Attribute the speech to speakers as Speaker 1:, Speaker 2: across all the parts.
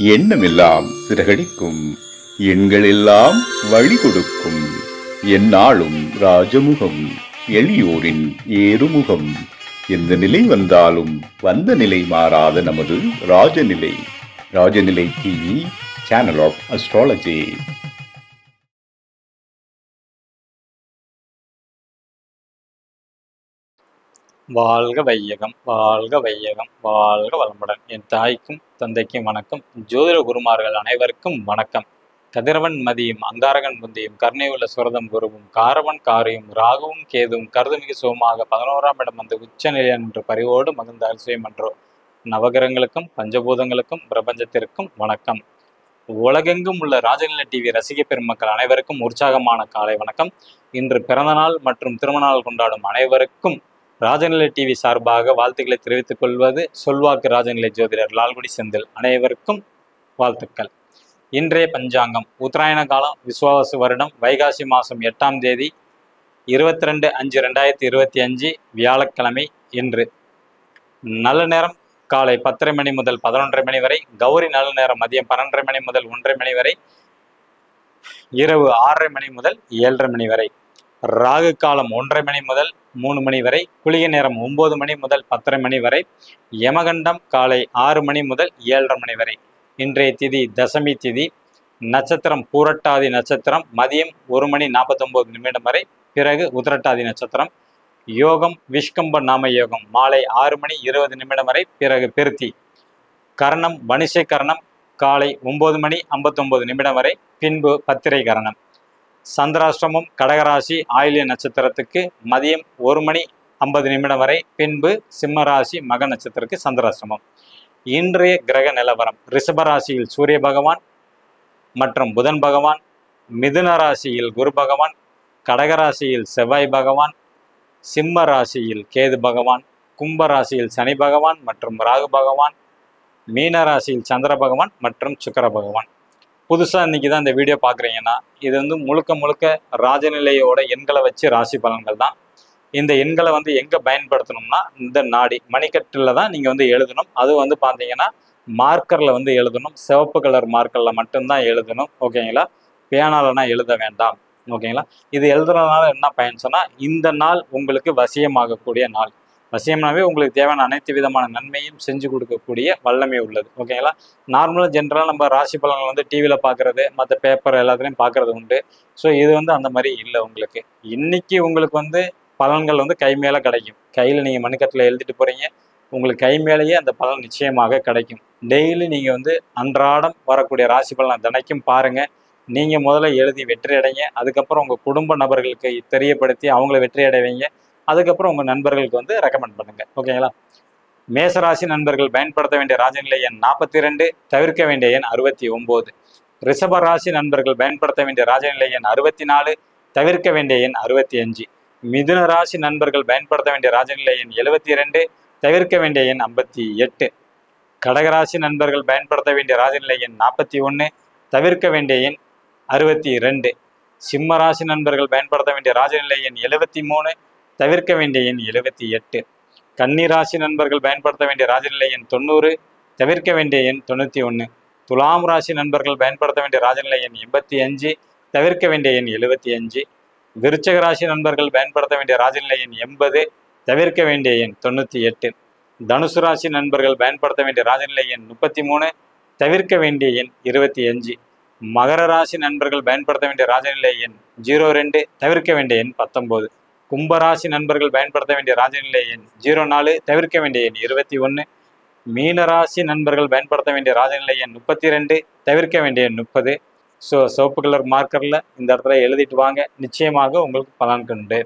Speaker 1: எண்ணமெல்லாம் சிறகடிக்கும், எண்களெல்லாம் வழி கொடுக்கும். எந்நாளும் ராஜமுகம், எளியோரின் ஏறுமுகம். எந்த நிலை வந்தாலும் வந்த நிலை மாறாத நமது Rajanilai. Rajanilai TV, channel of astrology.
Speaker 2: வாழ்க வையகம், வாழ்க வையகம், வாழ்க வளமுடன். என் தாய்க்கும் தந்தைக்கும் வணக்கம். ஜோதிட குருமார்கள் அனைவருக்கும் வணக்கம். கதிரவன் மதியும், அங்காரகன் புந்தியும், கருணையுள்ள சுரதம் குருவும், காரவன் காரியும், ராகுவும் கேதுவும் கருதுமிகு சுகமாக 11ஆம் இடம் வந்து உச்சநிலை என்று பரிவோடு மகிழ்ந்த அரிசியம் என்றோ. நவகிரகங்களுக்கும் பஞ்சபூதங்களுக்கும் பிரபஞ்சத்திற்கும் வணக்கம். உலகெங்கும் உள்ள ராஜநிலை டிவி ரசிக பெருமக்கள் அனைவருக்கும் உற்சாகமான காலை வணக்கம். இன்று பிறந்தநாள் மற்றும் திருமணநாள் கொண்டாடும் அனைவருக்கும் ராஜநிலை டிவி சார்பாக வாழ்த்துக்களை தெரிவித்துக் கொள்வது சொல்வாக்கு ராஜநிலை ஜோதிடர் லால்குடி செந்தில். அனைவருக்கும் வாழ்த்துக்கள். இன்றைய பஞ்சாங்கம் உத்தராயண காலம், விசுவாவசு வருடம், வைகாசி மாதம் 8ஆம் தேதி 22/5/2025 வியாழக்கிழமை. இன்று நல்ல நேரம் காலை 10:30 மணி முதல் 11:30 மணி வரை, கௌரி நல்ல நேரம் மதியம் 12:30 மணி முதல் 1:30 மணி வரை, இரவு 6:30 மணி முதல் 7:30 மணி வரை. ராகு காலம் 1:30 மணி முதல் 3 மணி வரை, குளிகை நேரம் 9 மணி முதல் 10:30 மணி வரை, யமகண்டம் காலை 6 மணி முதல் 7:30 மணி வரை. இன்றைய திதி தசமி திதி. நட்சத்திரம் பூரட்டாதி நட்சத்திரம் மதியம் 1:49 வரை, பிறகு உத்திரட்டாதி நட்சத்திரம். யோகம் விஷ்கம்ப நாம யோகம் மாலை 6:20 வரை, பிறகு பிருத்தி. கரணம் வணிசை கரணம் காலை 9:59 வரை, பின்பு பத்திரை கரணம். சந்திராஷ்டிரமம் கடகராசி ஆயில்ய நட்சத்திரத்துக்கு மதியம் 1:50 வரை, பின்பு சிம்ம ராசி மக நட்சத்திரத்துக்கு சந்திராஷ்டிரமம். இன்றைய கிரக நிலவரம்: ரிஷபராசியில் சூரிய பகவான் மற்றும் புதன் பகவான், மிதுன ராசியில் குரு பகவான், கடகராசியில் செவ்வாய் பகவான், சிம்ம ராசியில் கேது பகவான், கும்ப ராசியில் சனி பகவான் மற்றும் ராகு பகவான், மீன ராசியில் சந்திர பகவான் மற்றும் சுக்கிர பகவான். புதுசாக இன்றைக்கி தான் இந்த வீடியோ பார்க்குறீங்கன்னா, இது வந்து முழுக்க முழுக்க ராஜநிலையோட எண்களை வச்சு ராசி பலன்கள் தான். இந்த எண்களை வந்து எங்கே பயன்படுத்தணும்னா, இந்த நாடி மணிக்கட்டில் தான் நீங்கள் வந்து எழுதணும். அது வந்து பார்த்தீங்கன்னா மார்க்கரில் வந்து எழுதணும். சிவப்பு கலர் மார்க்கரில் மட்டும்தான் எழுதணும். ஓகேங்களா? பேனாலனா எழுத வேண்டாம். ஓகேங்களா? இது எழுதுறதுனால என்ன பயன் சொன்னால், இந்த நாள் உங்களுக்கு வசியமாகக்கூடிய நாள். வசியம்னாவே உங்களுக்கு தேவையான அனைத்து விதமான நன்மையும் செஞ்சு கொடுக்கக்கூடிய வல்லமை உள்ளது. ஓகேங்களா? நார்மலாக ஜென்ரலாக நம்ம ராசி பலன்கள் வந்து டிவியில் பார்க்குறது, மற்ற பேப்பர் எல்லாத்துலேயும் பார்க்குறது உண்டு. ஸோ இது வந்து அந்த மாதிரி இல்லை. உங்களுக்கு இன்னைக்கு உங்களுக்கு வந்து பலன்கள் வந்து கை மேலே கிடைக்கும். கையில் நீங்கள் மணிக்கட்டில் எழுதிட்டு போகிறீங்க, உங்களுக்கு கை மேலேயே அந்த பலன் நிச்சயமாக கிடைக்கும். டெய்லி நீங்கள் வந்து அன்றாடம் வரக்கூடிய ராசி பலனை தினைக்கும் பாருங்கள். நீங்கள் முதல்ல எழுதி வெற்றி அடைங்க. அதுக்கப்புறம் உங்கள் குடும்ப நபர்களுக்கு தெரியப்படுத்தி அவங்கள வெற்றி அடைவீங்க. அதுக்கப்புறம் உங்கள் நண்பர்களுக்கு வந்து ரெக்கமெண்ட் பண்ணுங்கள். ஓகேங்களா? மேசராசி நண்பர்கள் பயன்படுத்த வேண்டிய ராஜநிலை எண் 42, தவிர்க்க வேண்டிய எண் 69. ரிஷப ராசி நண்பர்கள் பயன்படுத்த வேண்டிய ராஜநிலை எண் 64, தவிர்க்க வேண்டிய எண் 65. மிதுன ராசி நண்பர்கள் பயன்படுத்த வேண்டிய ராஜநிலை எண் 72, தவிர்க்க வேண்டிய எண் 58. கடகராசி நண்பர்கள் பயன்படுத்த வேண்டிய ராஜநிலை எண் 41, தவிர்க்க வேண்டிய எண் 62. சிம்ம ராசி நண்பர்கள் பயன்படுத்த வேண்டிய ராஜநிலை எண் 73, தவிர்க்க வேண்டிய எண் 78. கன்னிராசி நண்பர்கள் பயன்படுத்த வேண்டிய ராஜநிலை எண் 90, தவிர்க்க வேண்டிய எண் 91. துலாம் ராசி நண்பர்கள் பயன்படுத்த வேண்டிய ராஜநிலை எண் 85, தவிர்க்க வேண்டிய எண் 75. விருச்சக ராசி நண்பர்கள் பயன்படுத்த வேண்டிய ராஜநிலை எண் 80, தவிர்க்க வேண்டிய எண் 98. தனுசு ராசி நண்பர்கள் பயன்படுத்த வேண்டிய ராஜநிலை எண் 33, தவிர்க்க வேண்டிய எண் 25. மகர ராசி நண்பர்கள் பயன்படுத்த வேண்டிய ராஜநிலை எண் 02, தவிர்க்க வேண்டிய எண் 19. கும்பராசி நண்பர்கள் பயன்படுத்த வேண்டிய ராஜநிலை எண் 04, தவிர்க்க வேண்டிய எண் 21. மீனராசி நண்பர்கள் பயன்படுத்த வேண்டிய ராஜநிலை எண் 32, தவிர்க்க வேண்டிய எண் 30. ஸோ சிவப்பு கலர் மார்க்கரில் இந்த இடத்துல எழுதிட்டு வாங்க. நிச்சயமாக உங்களுக்கு பலன் கண்டு.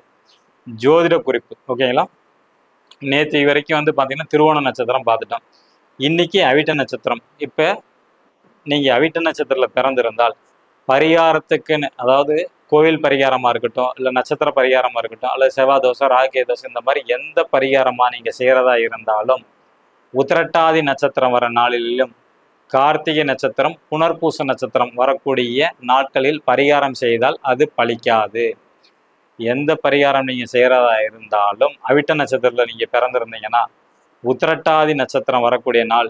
Speaker 2: ஜோதிட குறிப்பு. ஓகேங்களா? நேற்று வரைக்கும் வந்து பார்த்தீங்கன்னா திருவோண நட்சத்திரம் பார்த்துட்டோம். இன்னைக்கு அவிட்ட நட்சத்திரம். இப்போ நீங்கள் அவிட்ட நட்சத்திரத்தில் பிறந்திருந்தால் பரிகாரத்துக்குன்னு, அதாவது கோவில் பரிகாரமாக இருக்கட்டும், இல்லை நட்சத்திர பரிகாரமாக இருக்கட்டும், அல்லது செவ்வாய் தோசை ராகு தோசை, இந்த மாதிரி எந்த பரிகாரமாக நீங்கள் செய்கிறதா இருந்தாலும் உத்திரட்டாதி நட்சத்திரம் வர நாளிலும் கார்த்திகை நட்சத்திரம் புனர்பூச நட்சத்திரம் வரக்கூடிய நாட்களில் பரிகாரம் செய்தால் அது பலிக்காது. எந்த பரிகாரம் நீங்கள் செய்கிறதா இருந்தாலும் அவிட்ட நட்சத்திரத்தில் நீங்கள் பிறந்திருந்தீங்கன்னா உத்திரட்டாதி நட்சத்திரம் வரக்கூடிய நாள்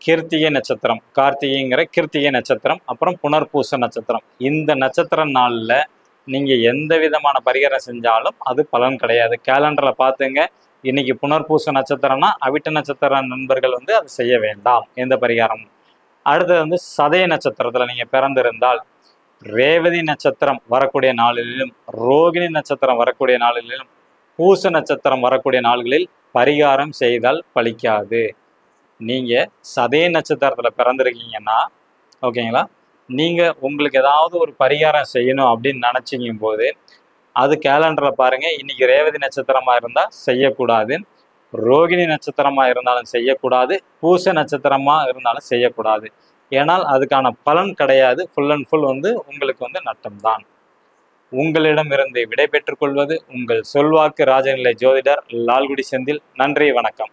Speaker 2: கிருத்திகை நட்சத்திரம், கார்த்திகைங்கிற கிருத்திகை நட்சத்திரம், அப்புறம் புனர்பூச நட்சத்திரம். இந்த நட்சத்திர நாளில் நீங்கள் எந்த விதமான பரிகாரம் செஞ்சாலும் அது பலன் கிடையாது. கேலண்டரில் பார்த்துங்க, இன்னைக்கு புனர்பூச நட்சத்திரம்னா அவிட்ட நட்சத்திர நண்பர்கள் வந்து அதை செய்ய வேண்டாம், எந்த பரிகாரமும். அடுத்தது வந்து சதய நட்சத்திரத்தில் நீங்கள் பிறந்திருந்தால் ரேவதி நட்சத்திரம் வரக்கூடிய நாளிலும், ரோகிணி நட்சத்திரம் வரக்கூடிய நாளிலும், பூச நட்சத்திரம் வரக்கூடிய நாள்களில் பரிகாரம் செய்தால் பலிக்காது. நீங்கள் சதய நட்சத்திரத்தில் பிறந்திருக்கீங்கன்னா ஓகேங்களா, நீங்கள் உங்களுக்கு ஏதாவது ஒரு பரிகாரம் செய்யணும் அப்படின்னு நினச்சிக்கும் போது அது கேலண்டரில் பாருங்கள். இன்றைக்கி ரேவதி நட்சத்திரமாக இருந்தால் செய்யக்கூடாது, ரோகிணி நட்சத்திரமாக இருந்தாலும் செய்யக்கூடாது, பூச நட்சத்திரமாக இருந்தாலும் செய்யக்கூடாது. ஏன்னால் அதுக்கான பலன் கிடையாது. ஃபுல் அண்ட் ஃபுல் வந்து உங்களுக்கு வந்து நட்டம்தான். உங்களிடமிருந்து விடை பெற்றுக் கொள்வது உங்கள் சொல்வாக்கு ராஜநிலை ஜோதிடர் லால்குடி செந்தில். நன்றி, வணக்கம்.